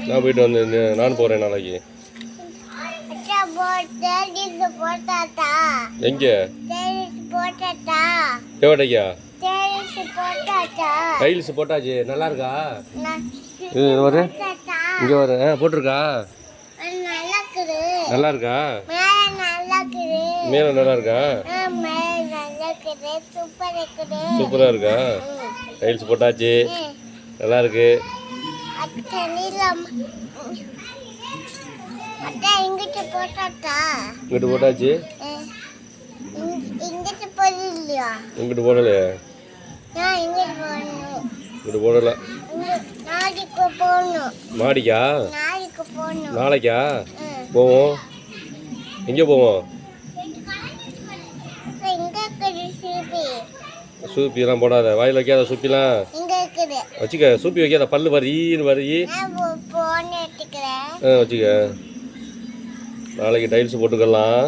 நான் போயிட்டு வந்து நானும் போகிறேன் நாளைக்கு. எங்கே தேவடைக்கா டைல்ஸ் போட்டாச்சு. நல்லா இருக்கா? இது வர இங்கே வர போட்டிருக்கா? நல்லா இருக்கா? மேலே நல்லா இருக்கா? சூப்பராக இருக்கா? டைல்ஸ் போட்டாச்சு, நல்லா இருக்கு. இங்கிட்டு போட்டாச்சு. இங்கிட்டு போடலையா? இங்கிட்டு போடல. மாடிக்கா? நாளைக்கா போவோம்? எங்கே போவோம்? சூப்பிலாம் போடாத, வாயில் வைக்காத. சூப்பிலாம் வச்சுக்க. சூப்பி வைக்காத, பல்லு வரின்னு வச்சுக்க. நாளைக்கு டைல்ஸ் போட்டுக்கலாம்.